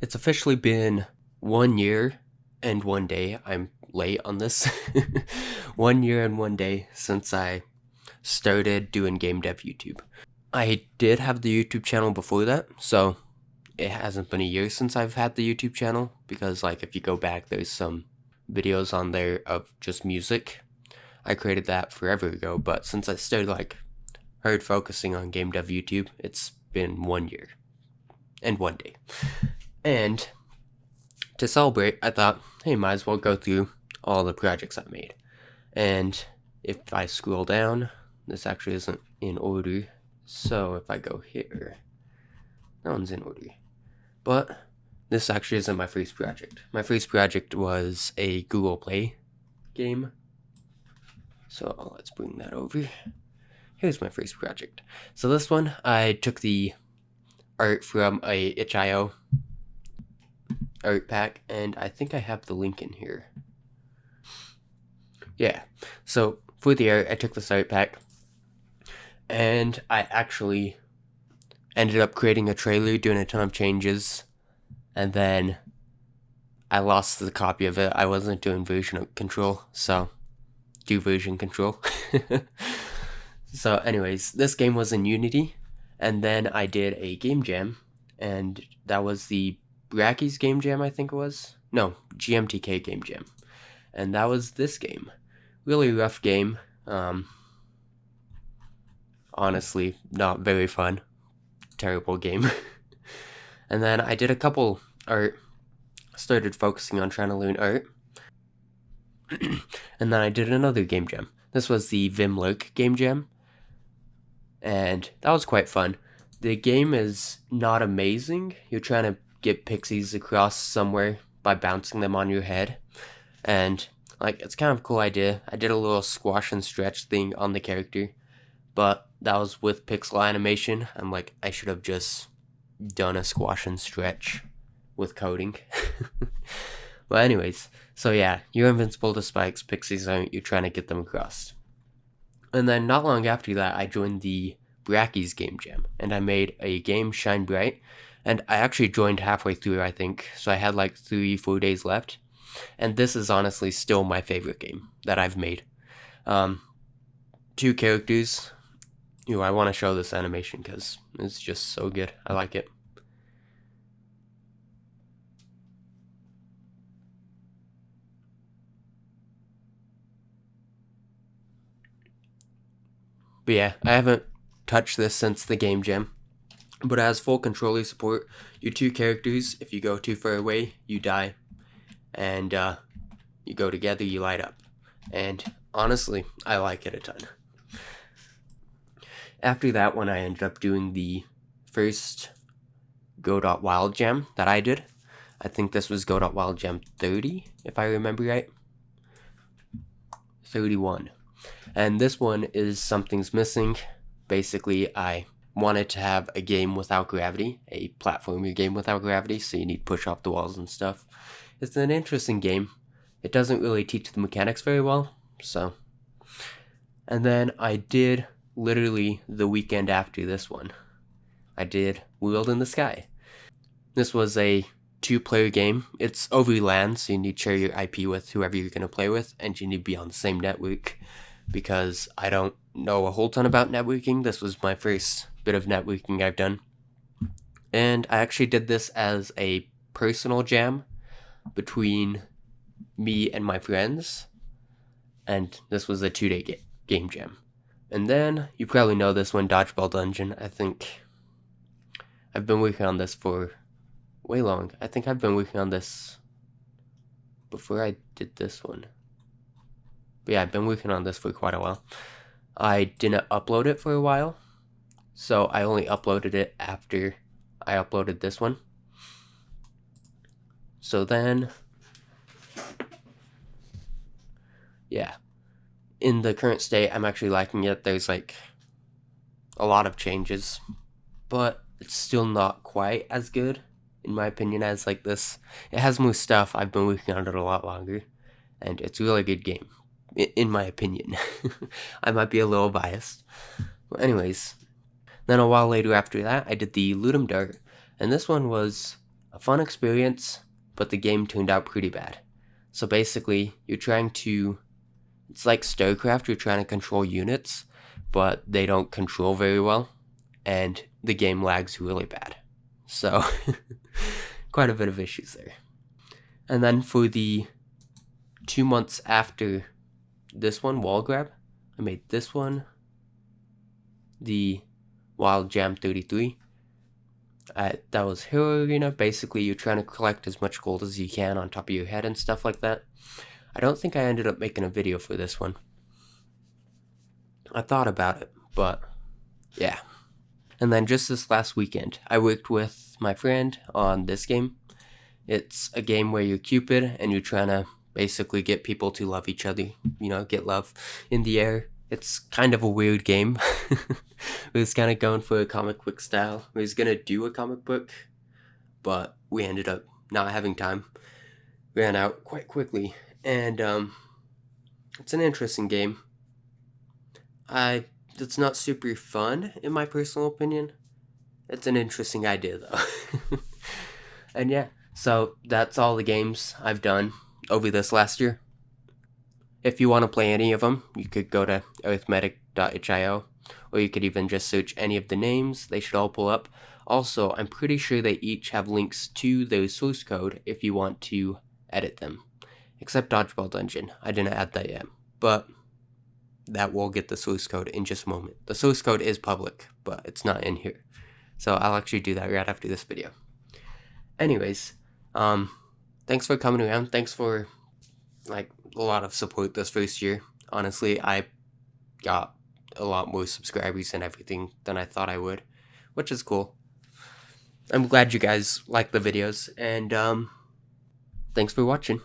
It's officially been 1 year and 1 day. I'm late on this. 1 year and 1 day since I started doing game dev YouTube. I did have the YouTube channel before that, so it hasn't been a year since I've had the YouTube channel because, like, if you go back, there's some videos on there of just music. I created that forever ago, but since I started hard focusing on game dev YouTube, it's been 1 year and 1 day. And to celebrate, I thought, hey, might as well go through all the projects I made. And if I scroll down, this actually isn't in order. So if I go here, that one's in order. But this actually isn't my first project. My first project was a Google Play game. So let's bring that over. Here's my first project. So this one, I took the art from a itch.io art pack, and I think I have the link in here. Yeah, so for the art, I took this art pack, and I actually ended up creating a trailer, doing a ton of changes, and then I lost the copy of it. I wasn't doing version control, so do version control. So anyways, this game was in Unity, and then I did a game jam, and that was the Brackeys game jam, I think it was. No, GMTK game jam. And that was this game. Really rough game. Honestly, not very fun. Terrible game. And then I did a couple art. Started focusing on trying to learn art. And then I did another game jam. This was the Vimlurk game jam. And that was quite fun. The game is not amazing. You're trying to get pixies across somewhere by bouncing them on your head. And it's kind of a cool idea. I did a little squash and stretch thing on the character, but that was with pixel animation. I'm like, I should have just done a squash and stretch with coding. But anyways, so yeah, you're invincible to spikes, pixies aren't, you're trying to get them across. And then not long after that, I joined the Brackeys game jam, and I made a game, Shine Bright, and I actually joined halfway through, I think, so I had 3-4 days left, and this is honestly still my favorite game that I've made. 2 characters. I want to show this animation because it's just so good. I like it. But yeah, I haven't touched this since the game jam. But it has full controller support. Your 2 characters, if you go too far away, you die. And you go together, you light up. And honestly, I like it a ton. After that one, I ended up doing the first Go.Wild Jam that I did. I think this was Go.Wild Jam 30, if I remember right. 31. And this one is Something's Missing. Basically, I wanted to have a game without gravity, a platformer game without gravity, so you need push off the walls and stuff. It's an interesting game. It doesn't really teach the mechanics very well, so. And then I did, literally the weekend after this one, I did World in the Sky. This was a 2-player game. It's over LAN, so you need to share your IP with whoever you're going to play with, and you need to be on the same network, because I don't know a whole ton about networking. This was my first bit of networking I've done. And I actually did this as a personal jam between me and my friends. And this was a 2-day game jam. And then, you probably know this one, Dodgeball Dungeon. I think I've been working on this for way long. I think I've been working on this before I did this one. But yeah, I've been working on this for quite a while. I didn't upload it for a while, so I only uploaded it after I uploaded this one. So then, yeah, in the current state, I'm actually liking it. There's a lot of changes, but it's still not quite as good, in my opinion, as this. It has more stuff. I've been working on it a lot longer, and it's a really good game. In my opinion. I might be a little biased. Well, anyways, then a while later after that, I did the Ludum Dart, and this one was a fun experience, but the game turned out pretty bad. So basically, it's like StarCraft, you're trying to control units, but they don't control very well, and the game lags really bad. So, quite a bit of issues there. And then for the 2 months after this one, Wall Grab, I made this one, the Wild Jam 33. That was Hero Arena. Basically, you're trying to collect as much gold as you can on top of your head and stuff like that. I don't think I ended up making a video for this one. I thought about it, but yeah. And then just this last weekend, I worked with my friend on this game. It's a game where you're Cupid and you're trying to basically get people to love each other, get love in the air. It's kind of a weird game. We was kind of going for a comic book style. We was going to do a comic book, but we ended up not having time. Ran out quite quickly. And it's an interesting game. It's not super fun, in my personal opinion. It's an interesting idea, though. And yeah, so that's all the games I've done over this last year. If you want to play any of them, you could go to arithmetic.io, or you could even just search any of the names. They should all pull up. Also, I'm pretty sure they each have links to their source code if you want to edit them. Except Dodgeball Dungeon. I didn't add that yet, but that will get the source code in just a moment. The source code is public, but it's not in here. So I'll actually do that right after this video. Anyways, thanks for coming around. Thanks for a lot of support this first year. Honestly, I got a lot more subscribers and everything than I thought I would, which is cool. I'm glad you guys like the videos, and thanks for watching.